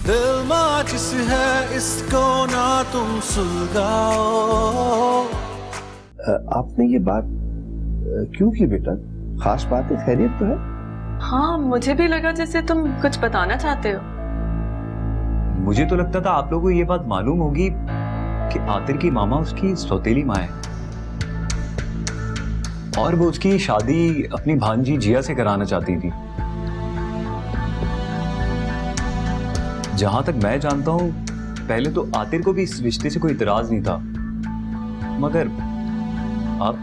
दिल माचिस है इसको ना तुम सुलगाओ। आपने ये बात क्यों की बेटा? खास बात है? खैरियत तो है? हाँ, मुझे भी लगा जैसे तुम कुछ बताना चाहते हो। मुझे तो लगता था आप लोगों को ये बात मालूम होगी कि आतिर की मामा उसकी सौतेली माँ है और वो उसकी शादी अपनी भांजी जिया से कराना चाहती थी। जहां तक मैं जानता हूं, पहले तो आतिर को भी इस रिश्ते से कोई इतराज नहीं था, मगर अब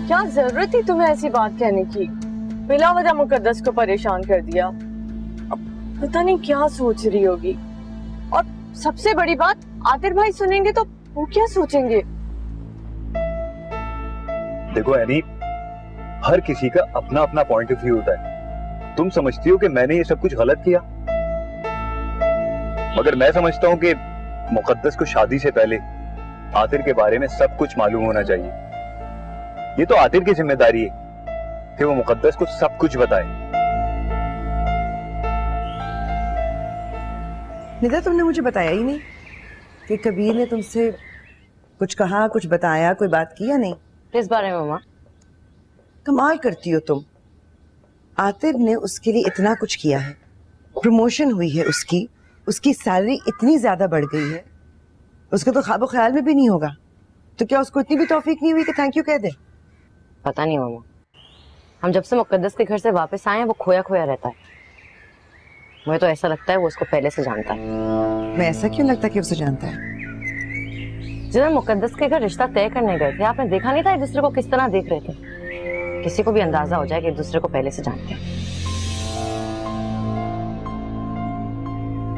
क्या जरूरत थी तुम्हें ऐसी बात कहने की? बिला वजह मुकद्दस को परेशान कर दिया। अब पता नहीं क्या सोच रही होगी। और सबसे बड़ी बात, आतिर भाई सुनेंगे तो वो क्या सोचेंगे? देखो एनी, हर किसी का अपना अपना पॉइंट ऑफ व्यू होता है। तुम समझती हो कि मैंने ये सब कुछ गलत किया, मगर मैं समझता हूं कि मुकद्दस को शादी से पहले आतिर के बारे में सब कुछ मालूम होना चाहिए। ये तो आतिर की जिम्मेदारी है कि वो मुकद्दस को सब कुछ बताए। निदा, तुमने मुझे बताया ही नहीं कि कबीर ने तुमसे कुछ कहा, कुछ बताया, कोई बात की या नहीं? किस बारे में मामा? कमाल करती हो तुम। आतिर ने उसके लिए इतना कुछ किया है, प्रमोशन हुई है उसकी सैलरी इतनी ज्यादा बढ़ गई है, उसको तो ख्वाब ख्याल में भी नहीं होगा। तो क्या उसको इतनी भी तौफीक नहीं हुई कि थैंक यू कह दे? पता नहीं मामा, हम जब से मुकद्दस के घर से वापस आए हैं वो खोया खोया रहता है। मुझे तो ऐसा लगता है वो उसको पहले से जानता है। मैं ऐसा क्यों लगता कि उसे जानता है? जिस दिन मुकद्दस के घर रिश्ता तय करने गए थे, आपने देखा नहीं था एक दूसरे को किस तरह देख रहे थे? किसी को भी अंदाजा हो जाए कि एक दूसरे को पहले से जानते हैं।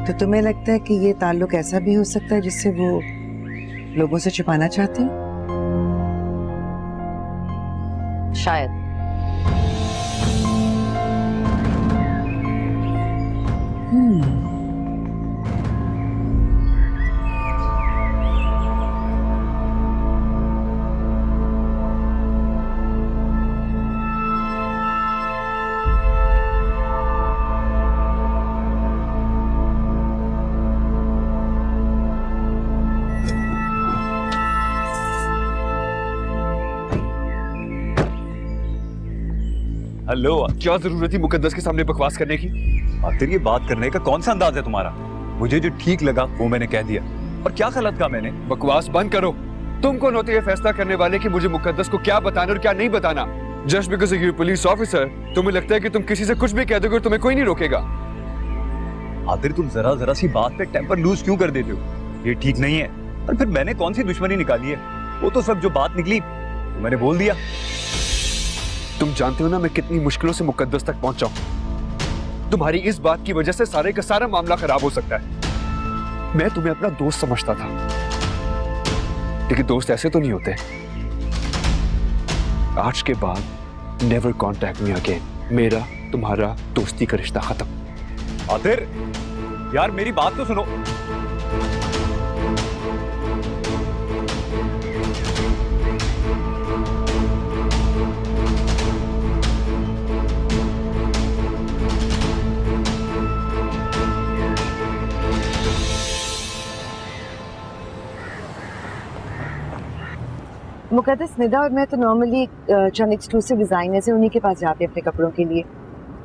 तो तुम्हें लगता है कि ये ताल्लुक ऐसा भी हो सकता है जिससे वो लोगों से छुपाना चाहती है? शायद। हेलो, क्या जरूरत थी मुकद्दस के सामने बकवास करने की? आतिर, ये बात करने का कौन सा अंदाज है तुम्हारा? मुझे जो ठीक लगा वो मैंने कह दिया। और क्या गलत कहा मैंने? बकवास बंद करो। तुम कौन होते ये फैसला करने वाले कि मुझे मुकद्दस को क्या बताना और क्या नहीं बताना? Just because you police officer, तुम्हें लगता है कि तुम किसी से कुछ भी कह दोगे और तुम्हें कोई नहीं रोकेगा? आतिर, तुम जरा सी बात पे टेम्पर लूज क्यों कर देते हो? ये ठीक नहीं है। और फिर मैंने कौन सी दुश्मनी निकाली है? वो तो सब जो बात निकली तो मैंने बोल दिया। तुम जानते हो ना मैं कितनी मुश्किलों से मुकद्दस तक पहुंचा हूं। तुम्हारी इस बात की वजह से सारे का सारा मामला खराब हो सकता है। मैं तुम्हें अपना दोस्त समझता था, लेकिन दोस्त ऐसे तो नहीं होते। आज के बाद नेवर कॉन्टैक्ट मी अगेन। मेरा तुम्हारा दोस्ती का रिश्ता खत्म। आतिर, यार मेरी बात तो सुनो। मुकद्दस, निदा और मैं तो नॉर्मली चंद एक्सक्लूसिव डिजाइनर्स हैं, उन्हीं के पास जाते हैं अपने कपड़ों के लिए।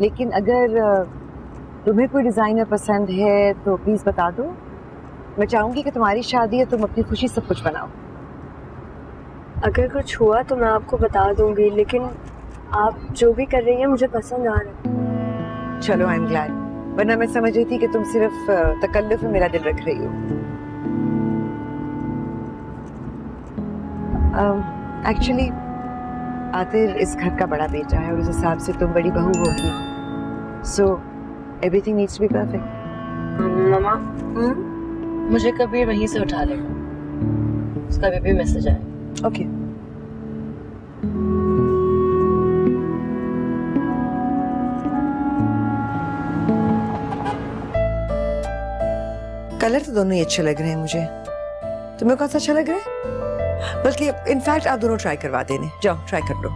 लेकिन अगर तुम्हें कोई डिजाइनर पसंद है तो प्लीज बता दो। मैं चाहूंगी कि तुम्हारी शादी है, तुम अपनी खुशी सब कुछ बनाओ। अगर कुछ हुआ तो मैं आपको बता दूंगी, लेकिन आप जो भी कर रही हैं मुझे पसंद आ रहा है। चलो, आई एम ग्लैड, वरना मैं समझ रही थी कि तुम सिर्फ तकल्लुफ में मेरा दिल रख रही हो। एक्चुअली आतिर इस घर का बड़ा बेटा है और उस हिसाब से तुम बड़ी बहू होगी, so everything needs to be perfect. मामा, मुझे कभी वहीं से उठा लेगा, उसका भी मैसेज आया। ओके। कलर तो दोनों ही अच्छे लग रहे हैं मुझे। तुम्हें कौन सा अच्छा लग रहा है? बल्कि इनफैक्ट आप दोनों ट्राई करवा देने, जाओ ट्राई कर लो।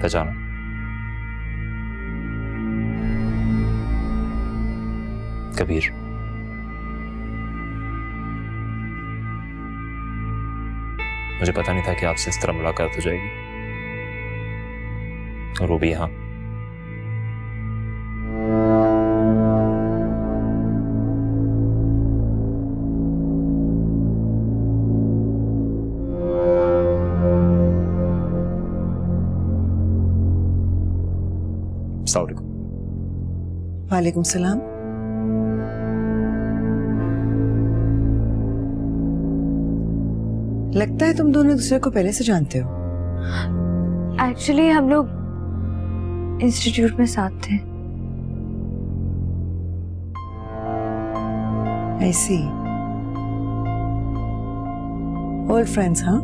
पहचाना? कबीर। मुझे पता नहीं था कि आपसे इस तरह मुलाकात हो जाएगी, और वो भी यहाँ। अस्सलाम वालेकुम। वालेकुम सलाम। लगता है तुम दोनों दूसरे को पहले से जानते हो। एक्चुअली हम लोग इंस्टीट्यूट में साथ थे। I see. Old friends, हाँ?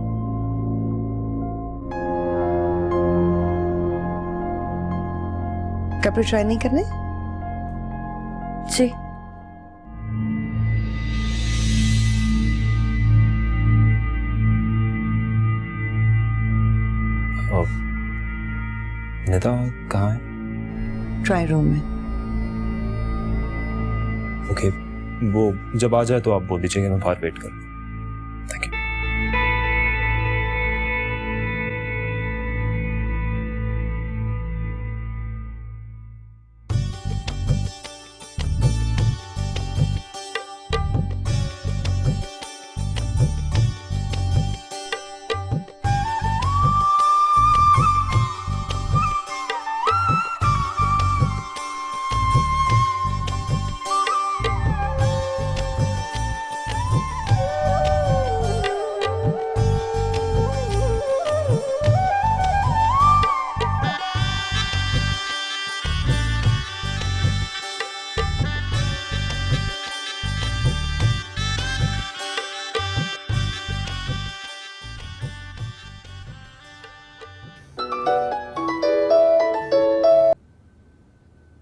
कपड़े ट्राई नहीं करने? जी। निदा कहाँ है? ट्राई रूम में। ओके, वो जब आ जाए तो आप बोल दीजिएगा, मैं बाहर वेट करूँ। Thank you.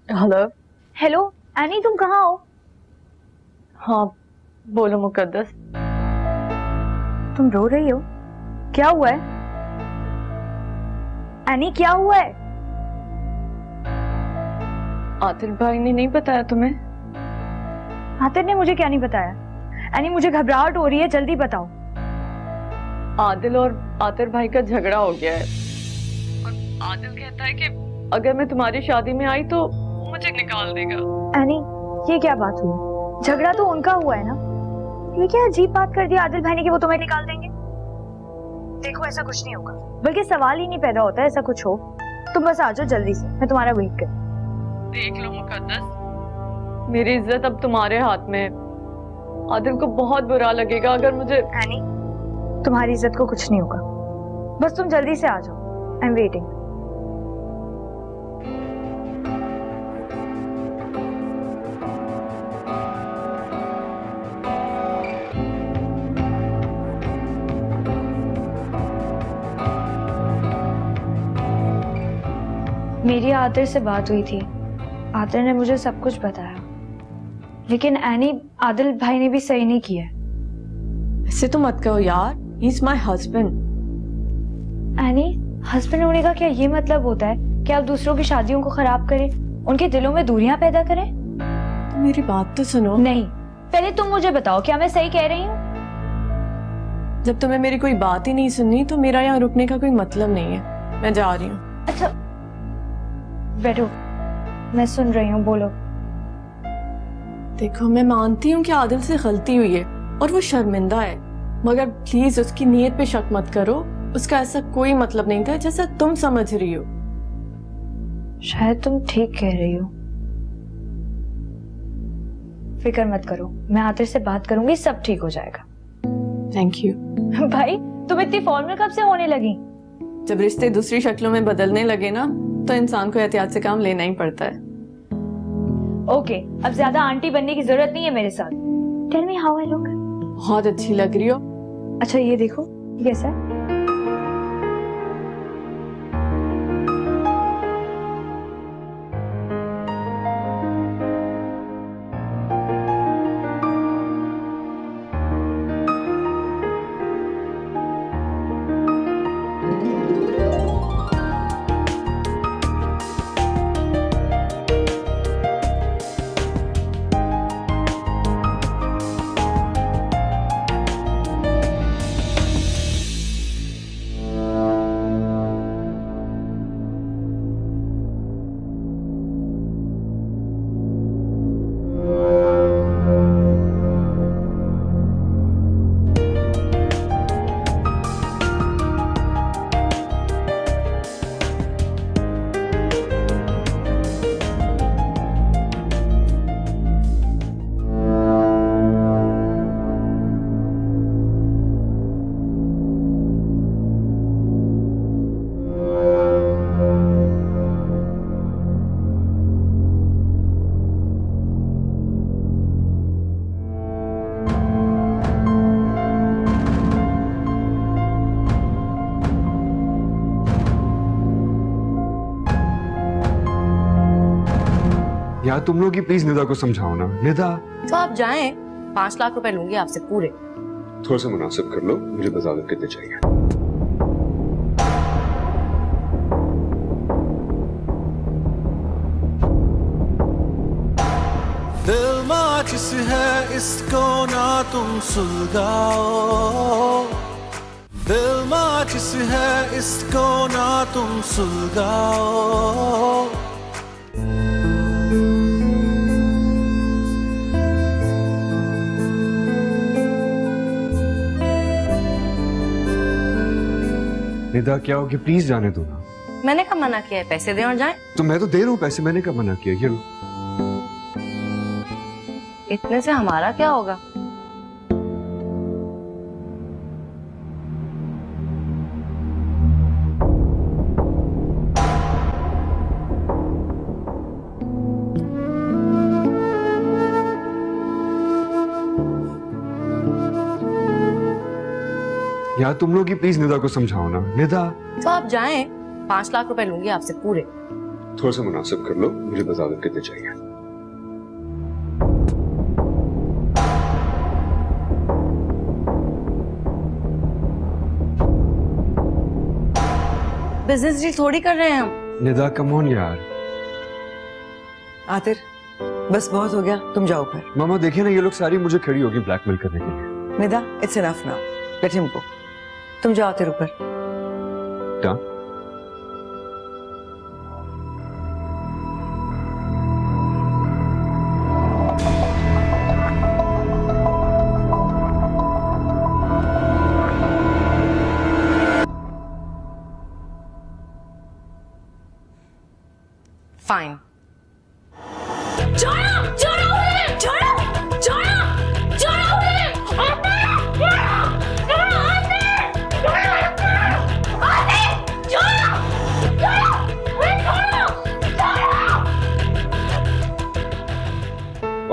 Hello. Hello any, तुम कहाँ हो? हाँ बोलो मुकद्दस। तुम रो रही हो? क्या हुआ है एनी, क्या हुआ है? आतिल भाई ने नहीं बताया तुम्हें? आतिल ने मुझे क्या नहीं बताया? एनी मुझे घबराहट हो रही है, जल्दी बताओ। आदिल और आतिल भाई का झगड़ा हो गया है, और आदिल कहता है कि अगर मैं तुम्हारी शादी में आई तो मुझे निकाल देगा। एनी ये क्या बात हुई? झगड़ा तो उनका हुआ है ना, ये क्या अजीब बात कर दिया आदिल भाई ने कि वो तुम्हें निकाल देंगे? देखो ऐसा कुछ नहीं होगा, बल्कि सवाल ही नहीं पैदा होता ऐसा कुछ हो। तुम बस आ जाओ जल्दी से, मैं तुम्हारा वेट कर। देख लो मुकद्दस, मेरी इज्जत अब तुम्हारे हाथ में है। आदिल को बहुत बुरा लगेगा अगर मुझे। एनी तुम्हारी इज्जत को कुछ नहीं होगा, बस तुम जल्दी से आ जाओ। I am waiting. मेरी आतिल से बात हुई थी, आतिल ने मुझे सब कुछ बताया, लेकिन एनी आदिल भाई ने भी सही नहीं किया। ऐसे तो मत कहो यार, he is my husband. Any husband होने का क्या ये मतलब होता है कि आप दूसरों की शादियों को खराब करें, उनके दिलों में दूरियां पैदा करें? तो मेरी बात तो सुनो। नहीं, पहले तुम मुझे बताओ क्या मैं सही कह रही हूँ? जब तुम्हें मेरी कोई बात ही नहीं सुननी तो मेरा यहाँ रुकने का कोई मतलब नहीं है, मैं जा रही हूँ। अच्छा बैठो, मैं सुन रही हूँ, बोलो। देखो मैं मानती हूँ कि आदिल से गलती हुई है और वो शर्मिंदा है, मगर प्लीज उसकी नीयत पे शक मत करो। उसका ऐसा कोई मतलब नहीं था जैसा तुम समझ रही हो। शायद तुम ठीक कह रही हो। फिक्र मत करो, मैं आतिल से बात करूंगी, सब ठीक हो जाएगा। Thank you. भाई तुम इतनी फॉर्मल कब से होने लगी? जब रिश्ते दूसरी शक्लों में बदलने लगे ना, तो इंसान को एहतियात से काम लेना ही पड़ता है। ओके, अब ज्यादा आंटी बनने की जरूरत नहीं है मेरे साथ। Tell me how I look. बहुत अच्छी लग रही हो। अच्छा ये देखो, ये कैसा है? यार तुम लोग ही प्लीज निदा को समझाओ ना। निदा तो आप जाएं, 5 लाख रुपए लूंगी आपसे पूरे। थोड़ा सा मुनासिब कर लो, मुझे बता दो कितने चाहिए। दिल माचिस है इसको ना तुम सुलगाओ, दिल माचिस है इसको ना तुम सुलगाओ। निदा क्या हो गया, प्लीज जाने दो ना। मैंने कब मना किया है, पैसे दें और जाएं। तो मैं तो दे रहा हूँ पैसे, मैंने कब मना किया? ये लो। इतने से हमारा क्या होगा? यार तुम लोग ही प्लीज निदा को समझाओ ना। निदा तो आप जाएं, 5 लाख रुपए लूंगी आपसे पूरे। थोड़ा सा मुनासिब कर लो, मुझे बता दो कितने चाहिए। बिजनेस डील थोड़ी कर रहे हैं हम। निदा कम ऑन यार। आतिर बस बहुत हो गया, तुम जाओ ऊपर। मामा देखिए ना, ये लोग सारी मुझे खड़ी होगी ब्लैकमेल करने के लिए। Nida it's enough now, let him go. तुम जाओ आतिर ऊपर। क्या? Fine.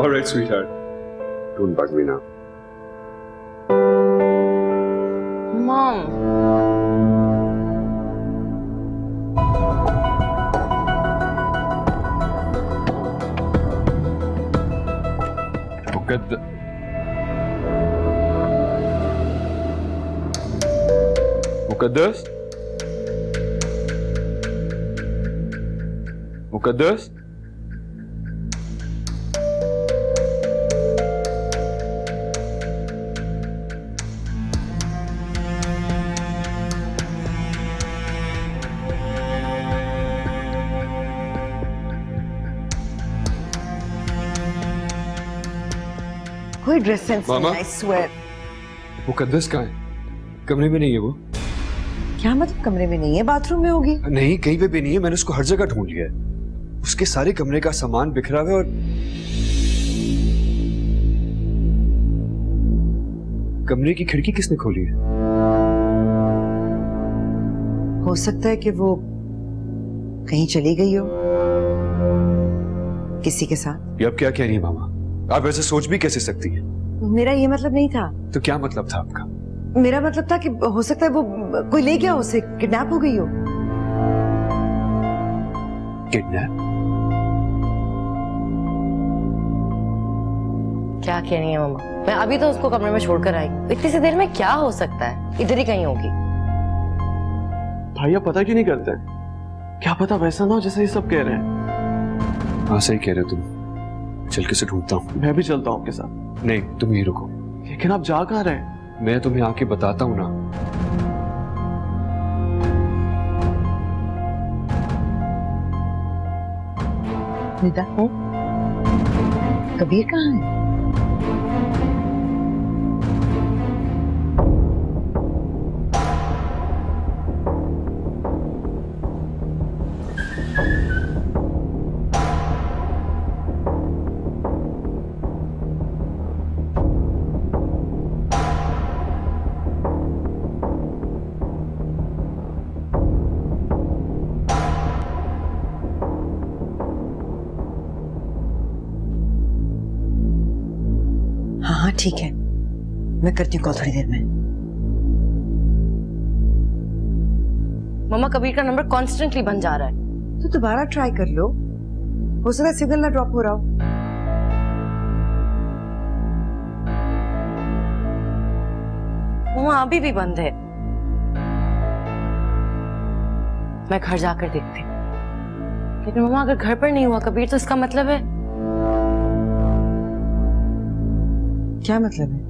All right, sweetheart. Don't bug me now. Mom, Muqaddas, Muqaddas, कोई ड्रेस सेंस मामा? नहीं, I swear। मुकद्दस कहाँ है? कमरे में नहीं है वो? क्या मतलब कमरे में नहीं है? बाथरूम में होगी। नहीं, कहीं पे भी नहीं है, मैंने उसको हर जगह ढूंढ लिया है। उसके सारे कमरे का सामान बिखरा हुआ है और कमरे की खिड़की किसने खोली है? हो सकता है कि वो कहीं चली गई हो किसी के साथ। ये अब क्या कह रही है मामा? आप ऐसे सोच भी कैसे सकती हैं? मेरा ये मतलब नहीं था। तो क्या मतलब था आपका? मेरा मतलब था कि हो सकता है वो कोई ले गया, उसे किडनैप हो गई हो। किडनैप? क्या कह रही है मम्मा? मैं अभी तो उसको कमरे में छोड़कर आई। इतनी सी देर में क्या हो सकता है? इधर ही कहीं होगी। भाई आप पता क्यों नहीं करते? क्या पता वैसा ना हो जैसे ये सब कह रहे हैं। हाँ सही कह रहे हो तुम। चल के से ढूंढता हूँ। मैं भी चलता हूँ आपके साथ। नहीं, तुम यही रुको। लेकिन आप जा कहाँ रहे? मैं तुम्हें आके बताता हूँ ना। निदा, कबीर कहाँ है? हाँ ठीक है, मैं करती हूँ कॉल थोड़ी देर में। मम्मा, कबीर का नंबर कॉन्स्टेंटली बंद जा रहा है। तो दोबारा ट्राई कर लो। हो सकता है सिग्नल ना ड्रॉप हो रहा हो। मम्मा अभी भी बंद है। मैं घर जाकर देखती हूँ। लेकिन मम्मा अगर घर पर नहीं हुआ कबीर तो इसका मतलब है। क्या मतलब है?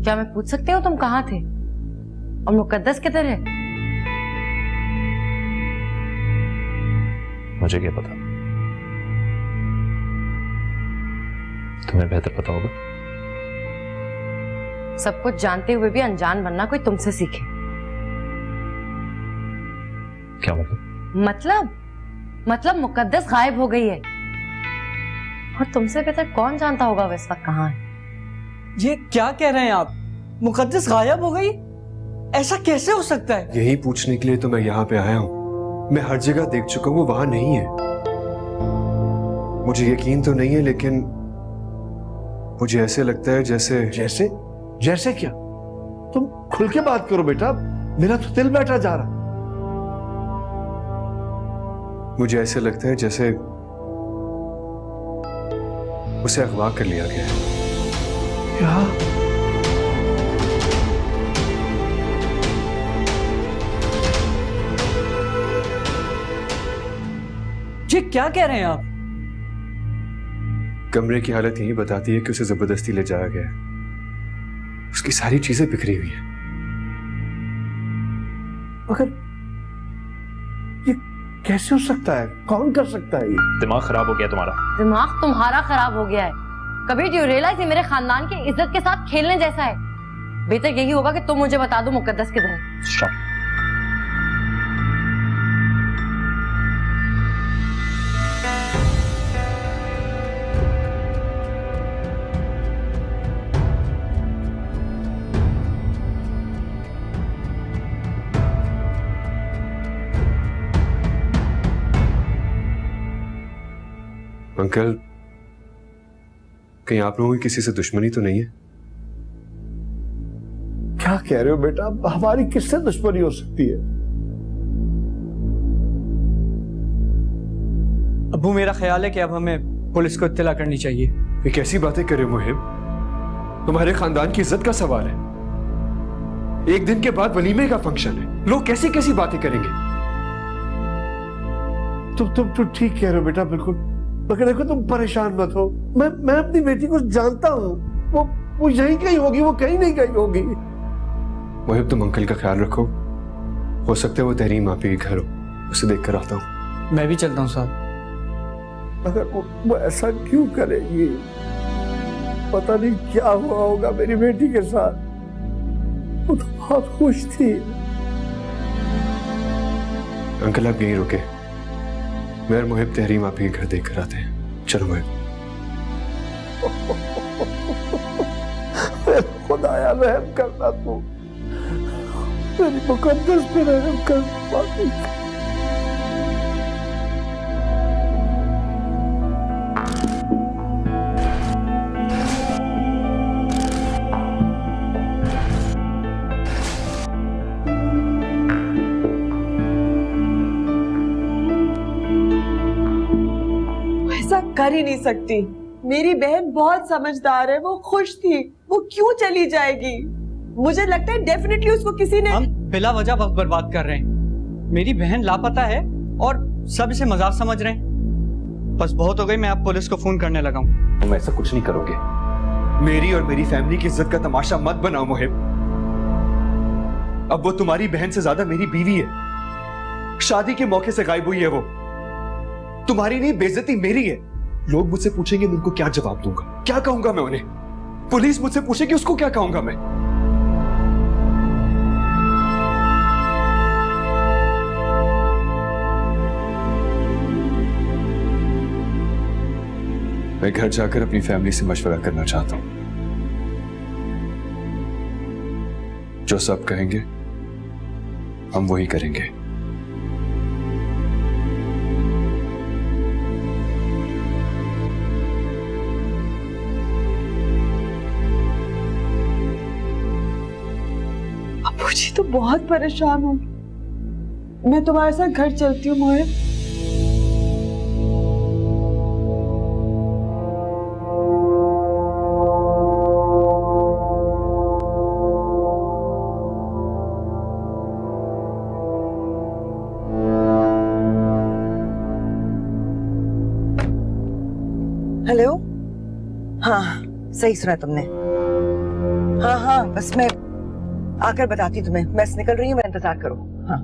क्या मैं पूछ सकती हूँ तुम कहाँ थे और मुकद्दस किधर है? मुझे क्या पता, तुम्हें बेहतर पता होगा। सब कुछ जानते हुए भी अनजान बनना कोई तुमसे सीखे। क्या मतलब? मतलब मुकद्दस गायब हो गई है और तुमसे बेहतर कौन जानता होगा वो इस वक्त कहाँ है। ये क्या कह रहे हैं आप? मुकद्दस गायब हो गई? ऐसा कैसे हो सकता है? यही पूछने के लिए तो मैं यहाँ पे आया हूँ। मैं हर जगह देख चुका हूँ, वो वहां नहीं है। मुझे यकीन तो नहीं है, लेकिन मुझे ऐसे लगता है जैसे जैसे क्या? तुम खुल के बात करो बेटा, मेरा तो दिल बैठा जा रहा। मुझे ऐसे लगता है जैसे उसे अगवा कर लिया गया है। ये क्या कह रहे हैं आप? कमरे की हालत यही बताती है कि उसे जबरदस्ती ले जाया गया है। उसकी सारी चीजें बिखरी हुई हैं। मगर ये कैसे हो सकता है? कौन कर सकता है ये? दिमाग खराब हो गया तुम्हारा। दिमाग तुम्हारा खराब हो गया है। कबीर, डू यू रियलाइज ये मेरे खानदान की इज्जत के साथ खेलने जैसा है? बेहतर यही होगा कि तुम मुझे बता दो मुकद्दस किधर है। अंकल, कहीं आप लोगों की किसी से दुश्मनी तो नहीं है? क्या कह रहे हो बेटा? हमारी किससे दुश्मनी हो सकती है? अब्बू, मेरा ख्याल है कि अब हमें पुलिस को इत्तला करनी चाहिए। ये कैसी बातें कर रहे हो मुहिब? तुम्हारे खानदान की इज्जत का सवाल है। एक दिन के बाद वलीमे का फंक्शन है, लोग कैसी कैसी बातें करेंगे। तुम ठीक कह रहे हो बेटा, बिल्कुल। मगर देखो, तुम परेशान मत हो। मैं अपनी बेटी को जानता हूँ। वो यहीं कहीं होगी, वो कहीं नहीं गई होगी। मुहिब, तुम अंकल का ख्याल रखो। हो सकता है वो तहरीम आप ही घर हो, उसे देख कर आता हूँ। मैं भी चलता हूँ साहब। मगर वो ऐसा क्यों करेगी? पता नहीं क्या हुआ होगा मेरी बेटी के साथ। वो तो बहुत खुश थी। अंकल, आप यहीं रुके। मैं और मुहिब तहरीम आप ही घर देख कर आते हैं। चलो मुहिब। खुदाया रहम करना तू, मेरी मुकद्दस पे रहम कर। ऐसा कर ही नहीं सकती। मेरी बहन बहुत समझदार है, वो खुश थी, वो क्यों चली जाएगी? मुझे लगता है डेफिनेटली उसको किसी ने। हम बिला वजह वक्त बर्बाद कर रहे हैं। मेरी बहन लापता है और सब इसे मजाक समझ रहे हैं। बस बहुत हो गई, मैं अब पुलिस को फोन करने लगा हूँ। तुम ऐसा कुछ नहीं करोगे। मेरी और मेरी फैमिली की इज्जत का तमाशा मत बनाओ मुहिब। अब वो तुम्हारी बहन से ज्यादा मेरी बीवी है। शादी के मौके से गायब हुई है वो। तुम्हारी नहीं, बेइज्जती मेरी है। लोग मुझसे पूछेंगे, मैं उनको क्या जवाब दूंगा? क्या कहूंगा मैं उन्हें? पुलिस मुझसे पूछे कि उसको क्या कहूंगा मैं? मैं घर जाकर अपनी फैमिली से मशवरा करना चाहता हूं। जो सब कहेंगे हम वही करेंगे। जी तो बहुत परेशान हूँ। मैं तुम्हारे साथ घर चलती हूँ मोहित। हेलो। हाँ सही सुना तुमने। हाँ हाँ बस मैं आकर बताती हूँ तुम्हें। मैं निकल रही हूँ, मेरा इंतजार करो। हाँ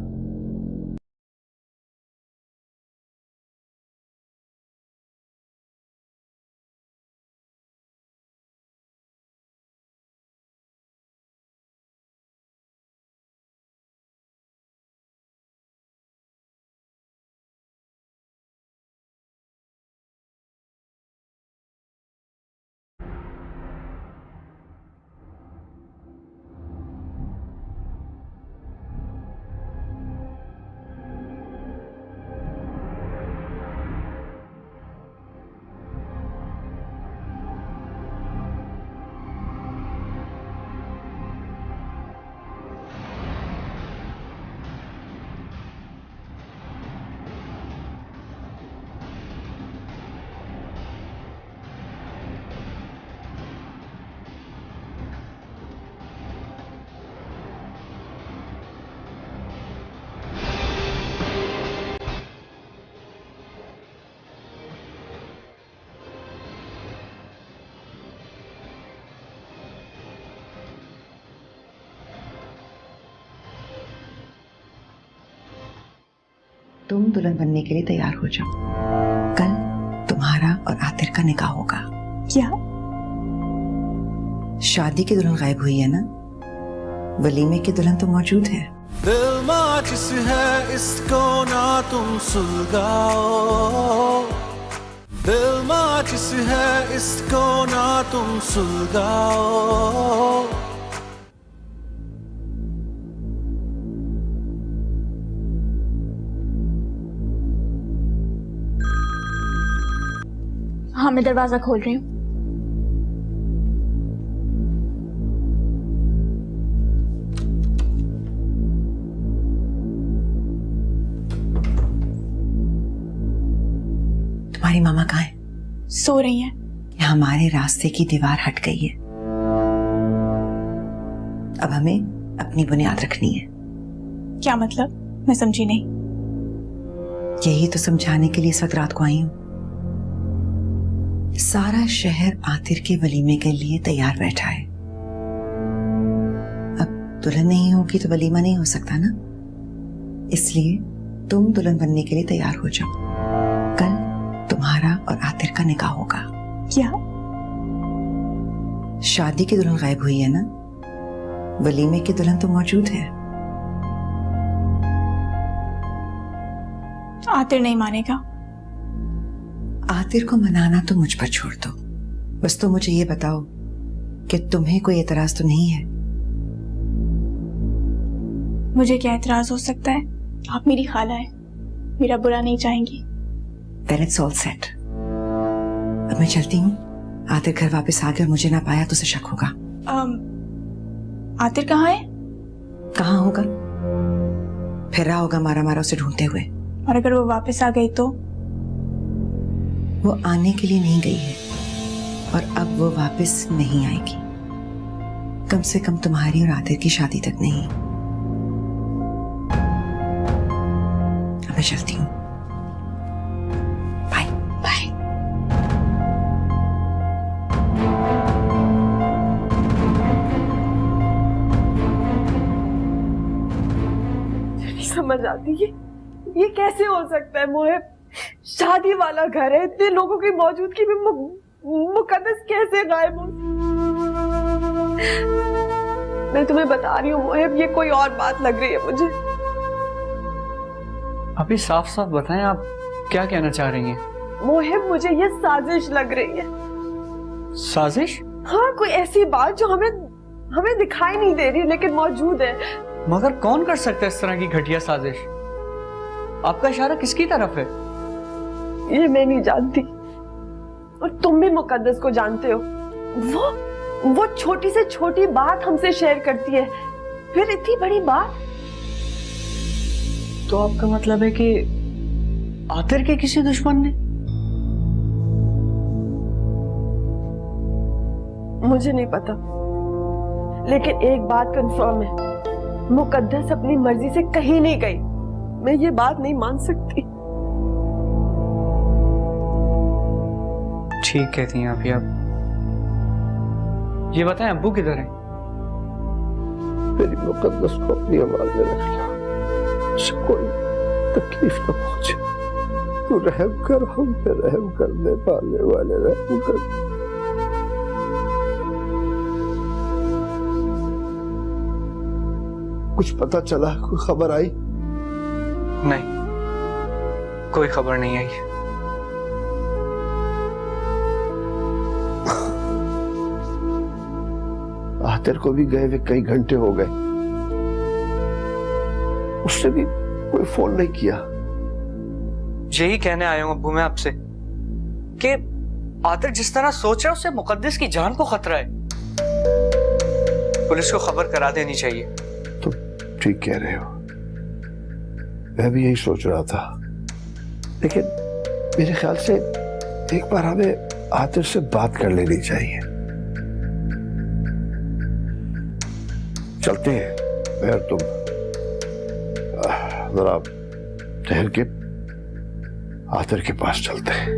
तुम दुल्हन बनने के लिए तैयार हो जाओ। कल तुम्हारा और आतिर का निकाह होगा। क्या? शादी की दुल्हन गायब हुई है ना, वलीमे की दुल्हन तो मौजूद है। दिल माचिस है इसको ना तुम सुलगाओ, दिल माचिस है इसको ना तुम सुलगाओ। हाँ मैं दरवाजा खोल रही हूँ। तुम्हारी मामा कहाँ है? सो रही हैं। हमारे रास्ते की दीवार हट गई है। अब हमें अपनी बुनियाद रखनी है। क्या मतलब? मैं समझी नहीं। यही तो समझाने के लिए इस वक्त रात को आई हूं। सारा शहर आतिर के वलीमे के लिए तैयार बैठा है। अब दुल्हन नहीं होगी तो वलीमा नहीं हो सकता ना, इसलिए तुम दुल्हन बनने के लिए तैयार हो जाओ। कल तुम्हारा और आतिर का निकाह होगा। क्या? शादी की दुल्हन गायब हुई है ना, वलीमे की दुल्हन तो मौजूद है। आतिर नहीं मानेगा। आतिर को मनाना तो मुझ पर छोड़ दो। बस तो मुझे ये बताओ कि तुम्हें कोई एतराज तो नहीं है? मुझे क्या एतराज हो सकता है? आप मेरी खाला है, मेरा बुरा नहीं चाहेंगी। Then it's all set. अब मैं चलती हूँ। आतिर घर वापस आ गया और मुझे ना पाया तो उसे शक होगा। आतिर कहाँ है? कहाँ होगा? फिर रहा होगा मारा मारा उसे ढूंढते हुए। और अगर वो वापस आ गई तो? वो आने के लिए नहीं गई है और अब वो वापस नहीं आएगी, कम से कम तुम्हारी और आतिर की शादी तक नहीं। अब मैं चलती हूँ। Bye bye. समझ आती है ये कैसे हो सकता है मोहित? शादी वाला घर है, इतने लोगों की मौजूदगी में मुकद्दस कैसे गायब हो? मैं तुम्हें बता रही हूँ मोहिब, ये कोई और बात लग रही है मुझे। अभी साफ साफ बताएं आप क्या कहना चाह रही हैं? मोहिब मुझे ये साजिश लग रही है। साजिश? हाँ, कोई ऐसी बात जो हमें हमें दिखाई नहीं दे रही लेकिन मौजूद है। मगर कौन कर सकता है इस तरह की घटिया साजिश? आपका इशारा किसकी तरफ है? ये मैं नहीं जानती और तुम भी मुकद्दस को जानते हो। वो छोटी से छोटी बात हमसे शेयर करती है, फिर इतनी बड़ी बात। तो आपका मतलब है कि आतिर के किसी दुश्मन ने? मुझे नहीं पता, लेकिन एक बात कंफर्म है, मुकद्दस अपनी मर्जी से कहीं नहीं गई। मैं ये बात नहीं मान सकती। ठीक कहती हैं आप। ये बताएं अब्बू किधर हैं? मेरी मुकद्दस को अपनी आवाज में रख लिया, उसे कोई तकलीफ न पहुंचे। तू रहम कर, हम पे रहम करने वाले वाले रहम कर। कुछ पता चला? कोई खबर आई? नहीं, कोई खबर नहीं आई। आतिर को भी गए हुए कई घंटे हो गए, उससे भी कोई फोन नहीं किया। यही कहने आया हूं अब्बू मैं आपसे कि आतिर जिस तरह सोच रहा है उससे मुकद्दस की जान को खतरा है। पुलिस को खबर करा देनी चाहिए। तो ठीक कह रहे हो, मैं भी यही सोच रहा था, लेकिन मेरे ख्याल से एक बार हमें आतिर से बात कर लेनी चाहिए। चलते हैं, मैं और तुम जरा ठहर के आतिर के पास चलते हैं।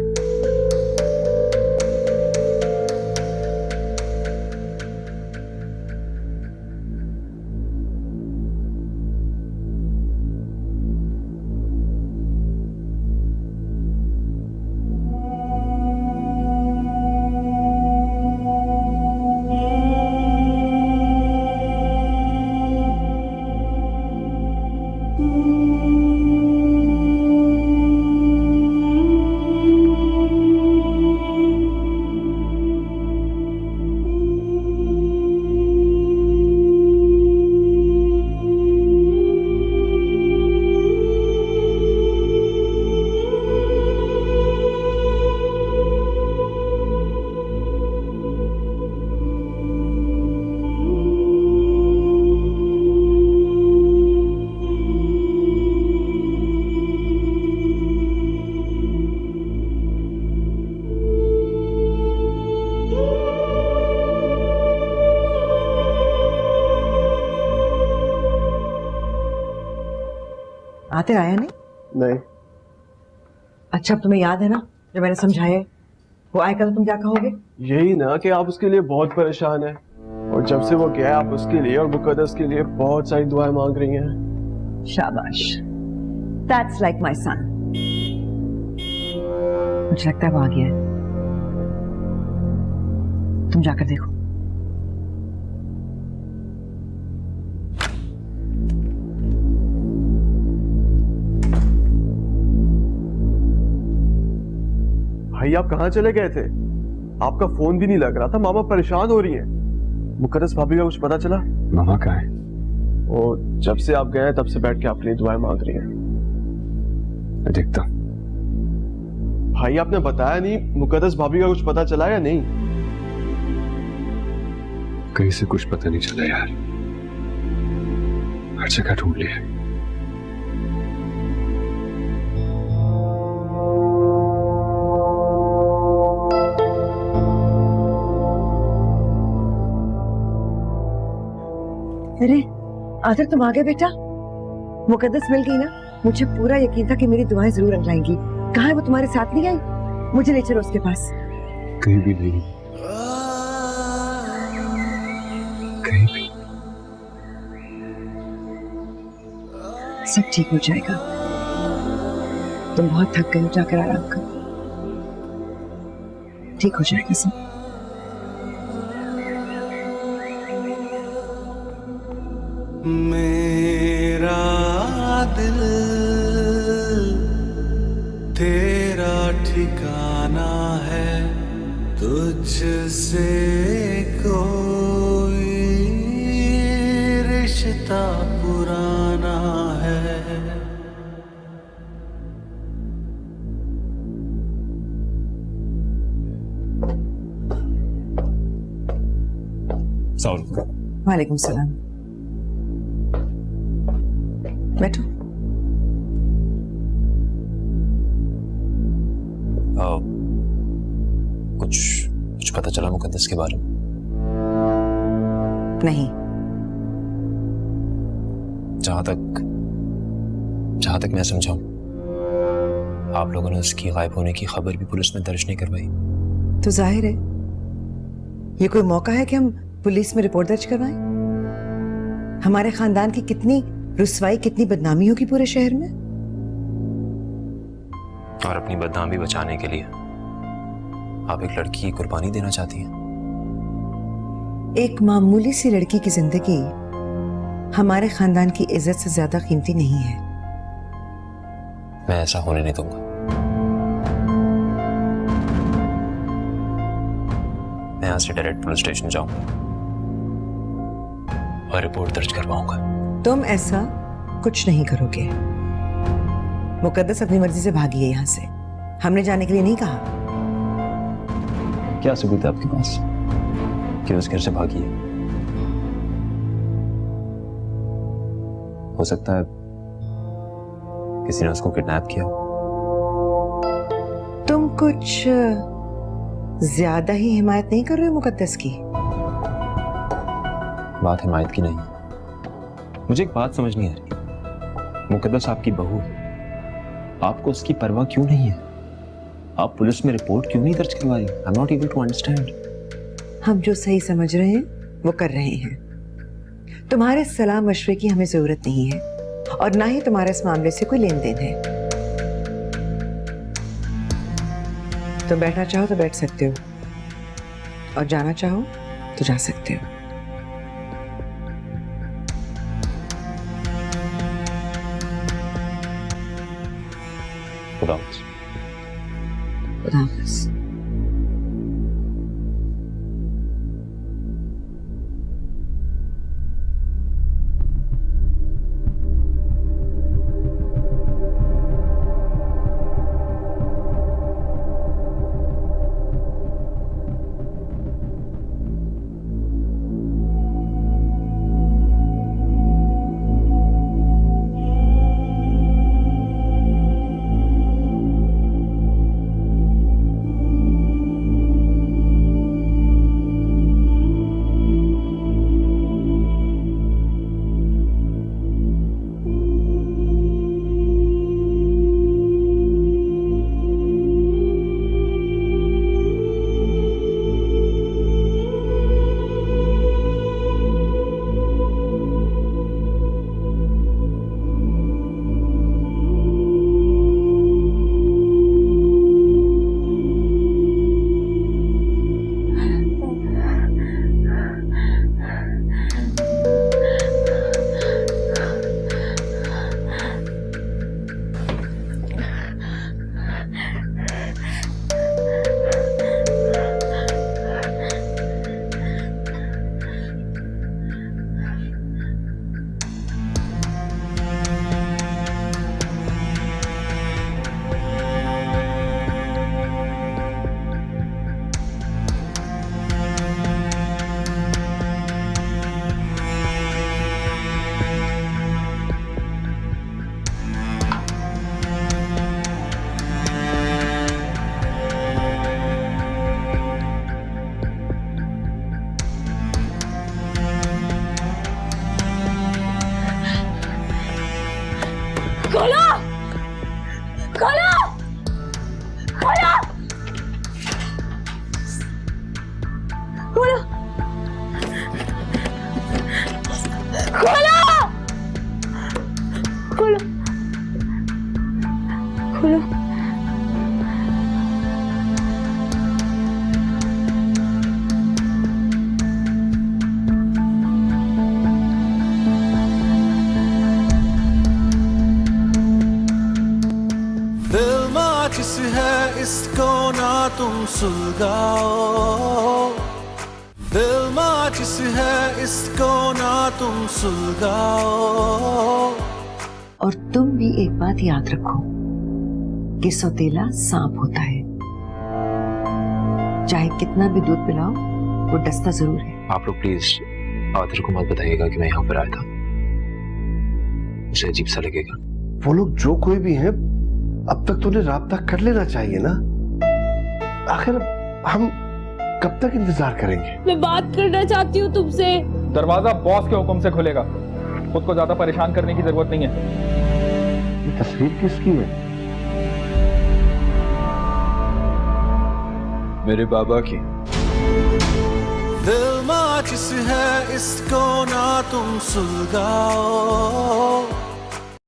आतिर आया नहीं? नहीं। अच्छा, अब तुम्हें याद है ना जो मैंने समझाया है? वो आएगा तो तुम क्या कहोगे? यही ना कि आप उसके लिए बहुत परेशान हैं, और जब से वो गया है आप उसके लिए और मुकद्दस के लिए बहुत सारी दुआएं मांग रही हैं। शाबाश, दैट्स लाइक माय सन। मुझे लगता है वो आ गया है, तुम जाकर देखो। भाई आप कहाँ चले गए थे? आपका फोन भी नहीं लग रहा था, मामा परेशान हो रही हैं। मुकद्दस भाभी का कुछ पता चला? मामा कहाँ है? वो जब से आप गए तब से बैठ के आपके लिए दुआएं मांग रही हैं। मैं देखता हूं। भाई आपने बताया नहीं, मुकद्दस भाभी का कुछ पता चला या नहीं? कहीं से कुछ पता नहीं चला यार, हर जगह ढूंढ लिया। अरे आतिर, तुम आ गए बेटा। मुकद्दस मिल गई ना? मुझे पूरा यकीन था कि मेरी दुआएं जरूर रंग लाएंगी। कहाँ है वो? तुम्हारे साथ नहीं आई? मुझे ले चलो उसके पास। कहीं भी नहीं, कहीं भी। सब ठीक हो जाएगा, तुम बहुत थक गई हो, जाकर आराम करो, ठीक हो जाएगा सब। मेरा दिल तेरा ठिकाना है, तुझसे कोई रिश्ता पुराना है। वालेकुम सलाम। बैठो। कुछ पता चला मुकद्दस के बारे में? नहीं। जहां तक मैं समझा हूं, आप लोगों ने उसकी गायब होने की खबर भी पुलिस में दर्ज नहीं करवाई। तो जाहिर है ये कोई मौका है कि हम पुलिस में रिपोर्ट दर्ज करवाएं। हमारे खानदान की कितनी रुसवाई, कितनी बदनामी होगी पूरे शहर में। और अपनी बदनामी बचाने के लिए आप एक लड़की की कुर्बानी देना चाहती हैं? एक मामूली सी लड़की की जिंदगी हमारे खानदान की इज्जत से ज्यादा कीमती नहीं है। मैं ऐसा होने नहीं दूंगा। मैं यहां से डायरेक्ट पुलिस स्टेशन जाऊंगा और रिपोर्ट दर्ज करवाऊंगा। तुम ऐसा कुछ नहीं करोगे। मुकद्दस अपनी मर्जी से भागी है यहाँ से। हमने जाने के लिए नहीं कहा। क्या सबूत है आपके पास कि उस घर से भागी है? हो सकता है किसी ने उसको किडनैप किया। तुम कुछ ज्यादा ही हिमायत नहीं कर रहे हो मुकद्दस की? बात हिमायत की नहीं है। मुझे एक बात समझ नहीं आ रही। मुकद्दस आपकी बहू है, आपको उसकी परवाह क्यों नहीं है? आप पुलिस में रिपोर्ट क्यों नहीं दर्ज करवा रही? I am not able to understand. हम जो सही समझ रहे हैं वो कर रहे हैं। तुम्हारे सलाह मशवरे की हमें जरूरत नहीं है और ना ही तुम्हारे इस मामले से कोई लेन देन है। तुम बैठना चाहो तो बैठ सकते हो और जाना चाहो तो जा सकते हो। खुदा हाफिज़। खुदा हाफिज़। सुलगाओ, दिल माचिस है इसको ना तुम सुलगाओ। और तुम भी एक बात याद रखो कि सौतेला सांप होता है, चाहे कितना भी दूध पिलाओ वो डसता जरूर है। आप लोग प्लीज आदिर को मत बताइएगा कि मैं यहाँ पर आया था, उसे अजीब सा लगेगा। वो लोग जो कोई भी हैं, अब तक तो उन्हें राब्ता कर लेना चाहिए ना। आखिर हम कब तक इंतजार करेंगे? मैं बात करना चाहती हूँ तुमसे। दरवाजा बॉस के हुक्म से खुलेगा, खुद को ज्यादा परेशान करने की जरूरत नहीं है। ये तस्वीर किसकी है? मेरे बाबा की। दिल माचिस है इसको ना तुम सुलगाओ,